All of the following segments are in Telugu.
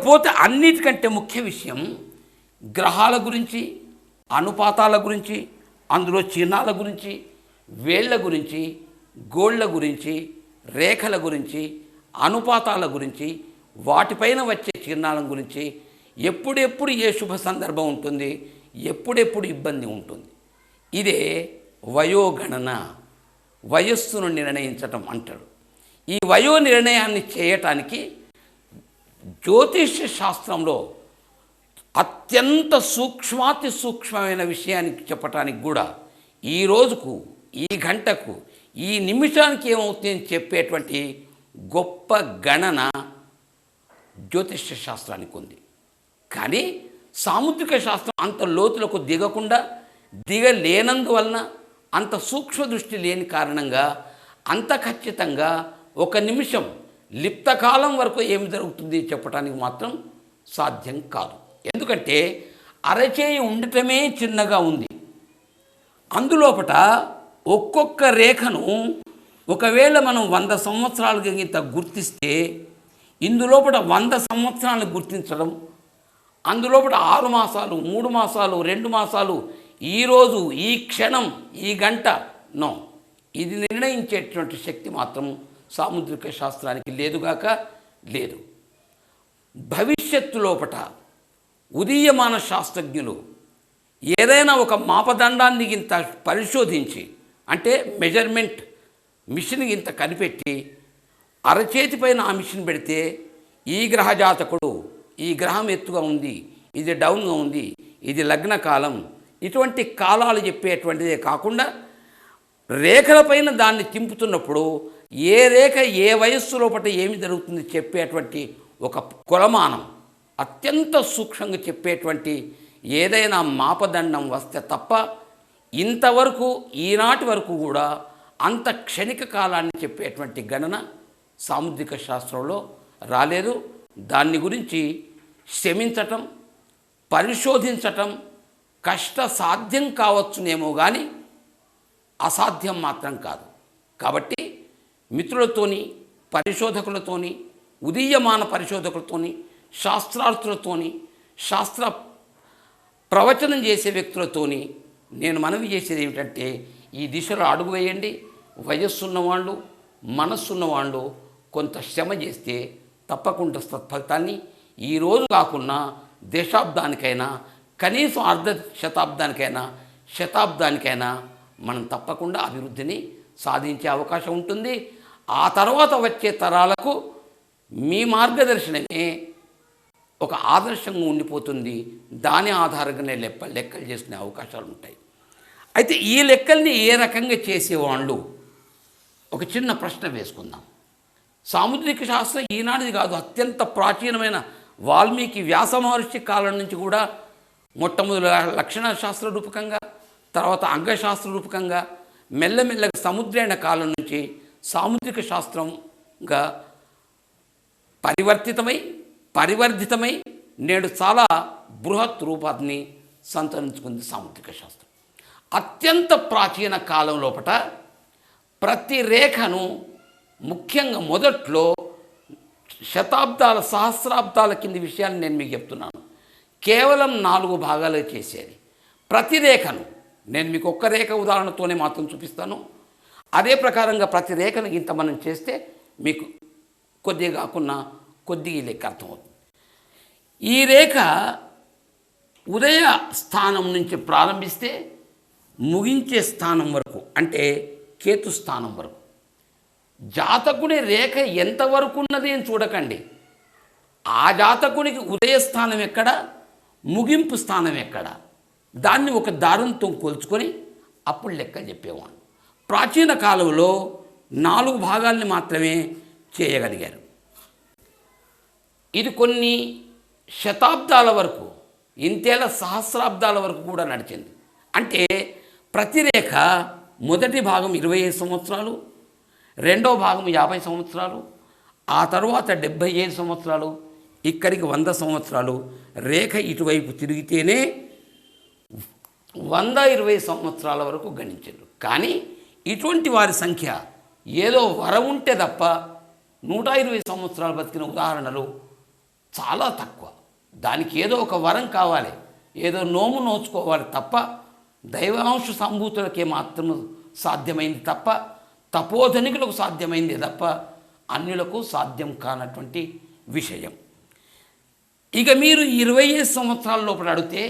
ఇకపోతే అన్నిటికంటే ముఖ్య విషయం గ్రహాల గురించి, అనుపాతాల గురించి, అందులో చిహ్నాల గురించి, వేళ్ల గురించి, గోళ్ళ గురించి, రేఖల గురించి, అనుపాతాల గురించి, వాటిపైన వచ్చే చిహ్నాల గురించి, ఎప్పుడెప్పుడు ఏ శుభ సందర్భం ఉంటుంది, ఎప్పుడెప్పుడు ఇబ్బంది ఉంటుంది. ఇదే వయోగణన, వయస్సును నిర్ణయించటం అంటాడు. ఈ వయో నిర్ణయాన్ని చేయటానికి జ్యోతిష్య శాస్త్రంలో అత్యంత సూక్ష్మాతి సూక్ష్మమైన విషయానికి చెప్పటానికి కూడా ఈ రోజుకు, ఈ గంటకు, ఈ నిమిషానికి ఏమవుతుందని చెప్పేటువంటి గొప్ప గణన జ్యోతిష్య శాస్త్రానికి ఉంది. కానీ సాముద్రిక శాస్త్రం అంత లోతులకు దిగకుండా, దిగలేనందువలన, అంత సూక్ష్మ దృష్టి లేని కారణంగా అంత ఖచ్చితంగా ఒక నిమిషం లిప్తకాలం వరకు ఏమి జరుగుతుంది చెప్పడానికి మాత్రం సాధ్యం కాదు. ఎందుకంటే అరచేయి ఉండటమే చిన్నగా ఉంది. అందులోపట ఒక్కొక్క రేఖను ఒకవేళ మనం 100 సంవత్సరాలుగా ఇంత గుర్తిస్తే, ఇందులోపట 100 సంవత్సరాలను గుర్తించడం, అందులోపట 6 మాసాలు, 3 మాసాలు, 2 మాసాలు, ఈరోజు, ఈ క్షణం, ఈ గంట నో, ఇది నిర్ణయించేటువంటి శక్తి మాత్రం సాముద్రిక శాస్త్రానికి లేదుగాక లేదు. భవిష్యత్తు లోపట ఉదీయమాన శాస్త్రజ్ఞులు ఏదైనా ఒక మాపదండాన్ని ఇంత పరిశోధించి, అంటే మెజర్మెంట్ మిషన్ ఇంత కనిపెట్టి అరచేతి పైన ఆ మిషన్ పెడితే ఈ గ్రహ జాతకుడు, ఈ గ్రహం ఎత్తుగా ఉంది, ఇది డౌన్గా ఉంది, ఇది లగ్న కాలం, ఇటువంటి కాలాలు చెప్పేటువంటిదే కాకుండా రేఖలపైన దాన్ని తింపుతున్నప్పుడు ఏ రేఖ ఏ వయస్సు లోపల ఏమి జరుగుతుంది చెప్పేటువంటి ఒక కొలమానం, అత్యంత సూక్ష్మంగా చెప్పేటువంటి ఏదైనా మాపదండం వస్తే తప్ప ఇంతవరకు, ఈనాటి వరకు కూడా అంత క్షణిక కాలాన్ని చెప్పేటువంటి గణన సాముద్రిక శాస్త్రంలో రాలేదు. దాన్ని గురించి శ్రమించటం, పరిశోధించటం కష్ట సాధ్యం కావచ్చునేమో కానీ అసాధ్యం మాత్రం కాదు. కాబట్టి మిత్రులతోని, పరిశోధకులతోని, ఉదీయమాన పరిశోధకులతోని, శాస్త్రార్థులతోని, శాస్త్ర ప్రవచనం చేసే వ్యక్తులతోని నేను మనవి చేసేది ఏమిటంటే, ఈ దిశలో అడుగు వేయండి. వయస్సున్నవాళ్ళు, మనస్సున్నవాళ్ళు కొంత శ్రమ చేస్తే తప్పకుండా సత్ఫలితాన్ని ఈరోజు కాకుండా దశాబ్దానికైనా, కనీసం అర్ధ శతాబ్దానికైనా, శతాబ్దానికైనా మనం తప్పకుండా అభివృద్ధిని సాధించే అవకాశం ఉంటుంది. ఆ తర్వాత వచ్చే తరాలకు మీ మార్గదర్శనమే ఒక ఆదర్శంగా ఉండిపోతుంది. దాని ఆధారంగానే లెక్కలు చేసుకునే అవకాశాలు ఉంటాయి. అయితే ఈ లెక్కల్ని ఏ రకంగా చేసేవాళ్ళు, ఒక చిన్న ప్రశ్న వేసుకుందాం. సాముద్రిక శాస్త్రం ఈనాటిది కాదు, అత్యంత ప్రాచీనమైన వాల్మీకి, వ్యాస మహర్షి కాలం నుంచి కూడా మొట్టమొదటి లక్షణ శాస్త్ర రూపకంగా, తర్వాత అంగశాస్త్ర రూపకంగా, మెల్లమెల్లగా సముద్రాయణ కాలం నుంచి సాముద్రిక శాస్త్రంగా పరివర్ధితమై నేడు చాలా బృహత్ రూపాన్ని సంతరించుకుంది సాముద్రిక శాస్త్రం. అత్యంత ప్రాచీన కాలం లోపట ప్రతి రేఖను ముఖ్యంగా మొదట్లో శతాబ్దాల, సహస్రాబ్దాల కింది విషయాన్ని నేను మీకు చెప్తున్నాను. కేవలం 4 భాగాలుగా చేసేది. ప్రతి రేఖను నేను మీకు ఒక్క రేఖ ఉదాహరణతోనే మాత్రం చూపిస్తాను. అదే ప్రకారంగా ప్రతి రేఖను ఇంత మనం చేస్తే మీకు కొద్దిగా కాకుండా కొద్దిగా లెక్క అర్థమవుతుంది. ఈ రేఖ ఉదయ స్థానం నుంచి ప్రారంభిస్తే ముగించే స్థానం వరకు, అంటే కేతు స్థానం వరకు, జాతకుని రేఖ ఎంతవరకు ఉన్నది అని చూడకండి. ఆ జాతకునికి ఉదయ స్థానం ఎక్కడ, ముగింపు స్థానం ఎక్కడ, దాన్ని ఒక దారంతో కొలుచుకొని అప్పుడు లెక్కలు చెప్పేవాడు. ప్రాచీన కాలంలో 4 భాగాల్ని మాత్రమే చేయగలిగారు. ఇది కొన్ని శతాబ్దాల వరకు, ఇంతేలా సహస్రాబ్దాల వరకు కూడా నడిచింది. అంటే ప్రతి రేఖ మొదటి భాగం 25 సంవత్సరాలు, రెండవ భాగం 50 సంవత్సరాలు, ఆ తర్వాత 75 సంవత్సరాలు, ఇక్కడికి 100 సంవత్సరాలు రేఖ ఇటువైపు తిరిగితేనే 120 సంవత్సరాల వరకు గణించారు. కానీ ఇటువంటి వారి సంఖ్య ఏదో వరం ఉంటే తప్ప 120 సంవత్సరాలు బతికిన ఉదాహరణలు చాలా తక్కువ. దానికి ఏదో ఒక వరం కావాలి, ఏదో నోము నోచుకోవాలి తప్ప దైవాంశ సంభూతులకే మాత్రం సాధ్యమైంది తప్ప, తపోధనికులకు సాధ్యమైంది తప్ప అన్యులకు సాధ్యం కానటువంటి విషయం. ఇక మీరు 25 సంవత్సరాల లోపల అడిగితే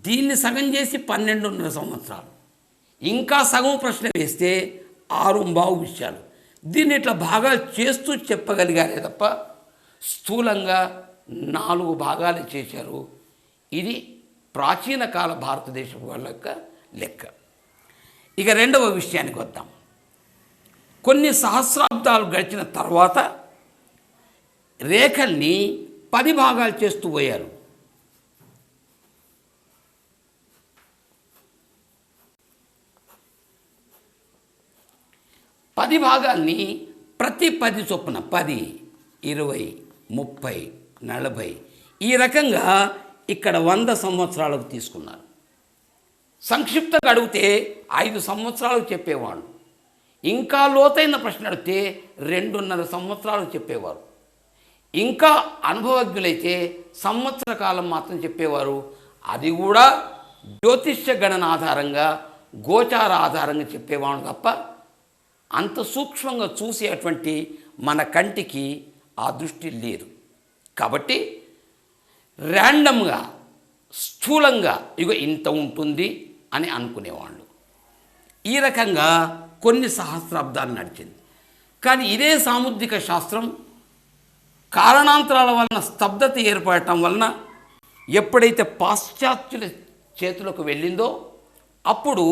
దీన్ని సగం చేసి 12.5 సంవత్సరాలు, ఇంకా సగం ప్రశ్న వేస్తే 6 విషయాలు. దీన్ని ఇట్లా భాగాలు చేస్తూ చెప్పగలిగారే తప్ప స్థూలంగా 4 భాగాలు చేశారు. ఇది ప్రాచీన కాల భారతదేశం వాళ్ళ యొక్క లెక్క. ఇక రెండవ విషయానికి వద్దాం. కొన్ని సహస్రాబ్దాలు గడిచిన తర్వాత రేఖల్ని 10 భాగాలు చేస్తూ పోయారు. పది భాగాల్ని ప్రతి 10 చొప్పున 10, 20, 30, 40 ఈ రకంగా ఇక్కడ 100 సంవత్సరాలకు తీసుకున్నారు. సంక్షిప్తంగా అడిగితే 5 సంవత్సరాలకు చెప్పేవాడు. ఇంకా లోతైన ప్రశ్న అడిగితే 2.5 సంవత్సరాలు చెప్పేవారు. ఇంకా అనుభవజ్ఞులైతే సంవత్సర కాలం మాత్రం చెప్పేవారు. అది కూడా జ్యోతిష్య గణన ఆధారంగా, గోచార ఆధారంగా చెప్పేవాడు తప్ప అంత సూక్ష్మంగా చూసేటువంటి మన కంటికి ఆ దృష్టి లేదు. కాబట్టి ర్యాండమ్గా స్థూలంగా ఇగో ఇంత ఉంటుంది అని అనుకునేవాళ్ళు. ఈ రకంగా కొన్ని సహస్రాబ్దాలు నడిచింది. కానీ ఇదే సాముద్రిక శాస్త్రం కారణాంతరాల వలన స్తబ్దత ఏర్పడటం వలన ఎప్పుడైతే పాశ్చాత్యుల చేతులకు వెళ్ళిందో అప్పుడు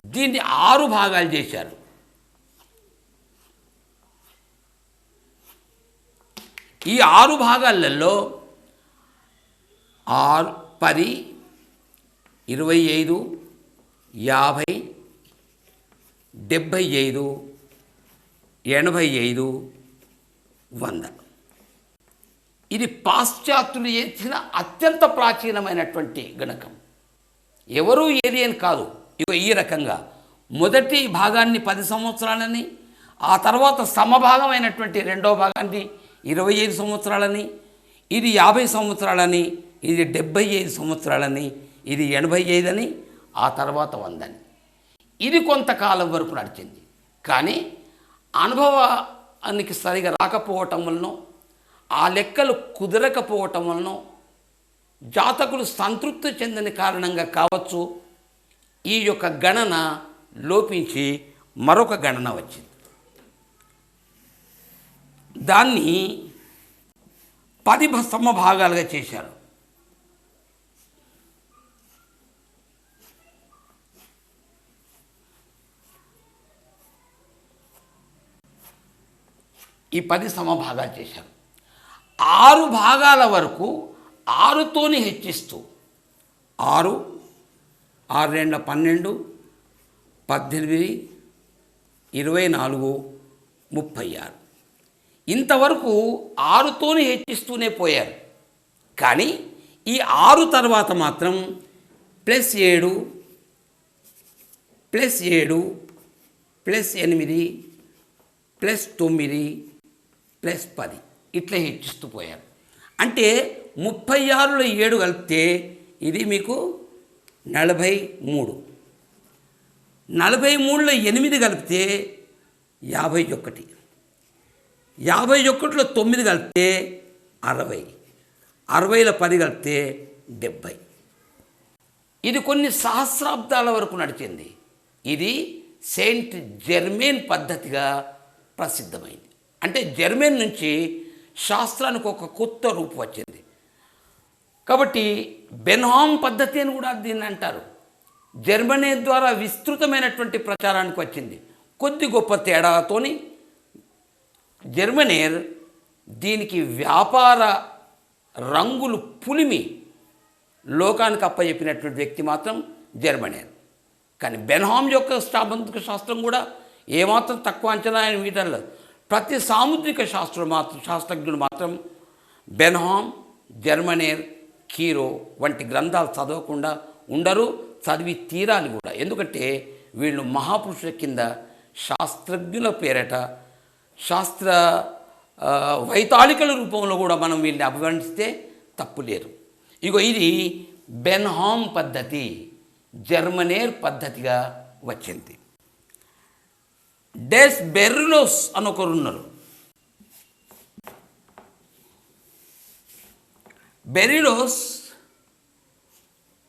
దీన్ని 6 భాగాలు చేశారు. ఈ 6 భాగాలలో 6, 10, 25, 50, 75, 85, 100. ఇది పాశ్చాత్యులు చేసిన అత్యంత ప్రాచీనమైనటువంటి గణకం. ఎవరూ ఏలియన్ కాదు. ఇక ఈ రకంగా మొదటి భాగాన్ని 10 సంవత్సరాలని, ఆ తర్వాత సమభాగమైనటువంటి రెండవ భాగాన్ని 25 సంవత్సరాలని, ఇది 50 సంవత్సరాలని, ఇది 75 సంవత్సరాలని, ఇది 85 అని, ఆ తర్వాత 100 అని. ఇది కొంతకాలం వరకు నడిచింది. కానీ అనుభవానికి సరిగా రాకపోవటం వలన, ఆ లెక్కలు కుదరకపోవటం వలన, జాతకులు సంతృప్తి చెందని కారణంగా కావచ్చు, ఈ యొక్క గణన లోపించి మరొక గణన వచ్చింది. దాన్ని 10 సమభాగాలుగా చేశారు. ఈ 10 సమభాగాలు చేశారు. 6 భాగాల వరకు 6తోని హెచ్చిస్తూ 6, 6 2 12, 18, 24, 36 ఇంతవరకు 6తోని హెచ్చిస్తూనే పోయారు. కానీ ఈ 6 తర్వాత మాత్రం +7, +7, +8, +9, +10 ఇట్లా హెచ్చిస్తూ పోయారు. అంటే 36లో 7 కలిపితే ఇది మీకు 43, 43లో 8 కలిపితే 51, 51లో 9 కలిపితే 60, 60లో 10 కలిపితే 70. ఇది కొన్ని సహస్రాబ్దాల వరకు నడిచింది. ఇది సెయింట్ జెర్మేన్ పద్ధతిగా ప్రసిద్ధమైంది. అంటే జర్మన్ నుంచి శాస్త్రానికి ఒక కొత్త రూపు వచ్చింది. కాబట్టి బెన్హామ్ పద్ధతి అని కూడా దీన్ని అంటారు. జర్మనీ ద్వారా విస్తృతమైనటువంటి ప్రచారానికి వచ్చింది. కొద్ది గొప్ప తేడాతోని జర్మనీర్ దీనికి వ్యాపార రంగులు పులిమి లోకానికి అప్పచెప్పినటువంటి వ్యక్తి మాత్రం జర్మనీర్. కానీ బెన్హామ్ యొక్క సాముద్రిక శాస్త్రం కూడా ఏమాత్రం తక్కువ అంచనా ఆయన వీటల్లో. ప్రతి సాముద్రిక శాస్త్రజ్ఞుడు మాత్రం బెన్హామ్, జర్మనీర్, కీరో వంటి గ్రంథాలు చదవకుండా ఉండరు. చదివి తీరాలి కూడా. ఎందుకంటే వీళ్ళు మహాపురుషుల కింద శాస్త్రజ్ఞుల పేరట శాస్త్ర వైతాళికల రూపంలో కూడా మనం వీళ్ళని అభివర్ణిస్తే తప్పు లేదు. ఇగో ఇది బెన్హామ్ పద్ధతి, జర్మనేర్ పద్ధతిగా వచ్చింది. డెస్ బెర్రిలోస్ అని ఒకరున్నారు. బెర్రిలోస్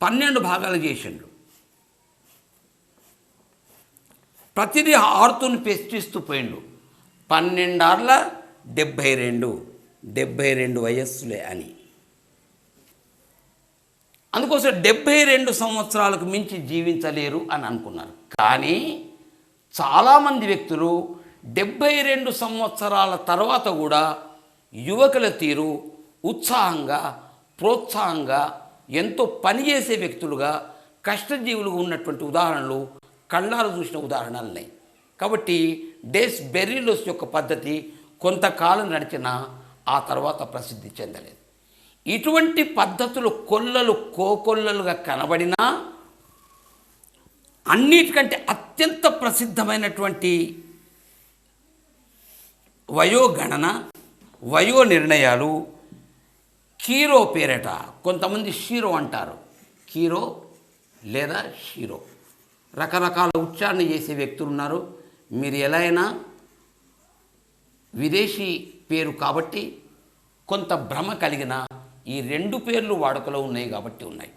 12 భాగాలు చేసిండు. ప్రతిదీ ఆరుతోని పెస్టిస్తూ పోయిండు. 12 ఆర్ల 72 వయస్సులే అని. అందుకోసం 72 సంవత్సరాలకు మించి జీవించలేరు అని అనుకున్నారు. కానీ చాలామంది వ్యక్తులు 72 సంవత్సరాల తర్వాత కూడా యువకుల తీరు ఉత్సాహంగా, ప్రోత్సాహంగా, ఎంతో పనిచేసే వ్యక్తులుగా, కష్టజీవులుగా ఉన్నటువంటి ఉదాహరణలు కళ్ళారు చూసిన ఉదాహరణలు ఉన్నాయి. కాబట్టి డెస్ బెర్రిలోస్ యొక్క పద్ధతి కొంతకాలం నడిచినా ఆ తర్వాత ప్రసిద్ధి చెందలేదు. ఇటువంటి పద్ధతులు కొల్లలు కోకొల్లలుగా కనబడినా అన్నిటికంటే అత్యంత ప్రసిద్ధమైనటువంటి వయోగణన, వయో నిర్ణయాలు కీరో పేరట. కొంతమంది షీరో అంటారు, కీరో లేదా షీరో, రకరకాల ఉచ్చారణ చేసే వ్యక్తులు ఉన్నారు. మీరు ఎలా అయినా విదేశీ పేరు కాబట్టి కొంత భ్రమ కలిగిన ఈ 2 పేర్లు వాడుకలో ఉన్నాయి కాబట్టి ఉన్నాయి.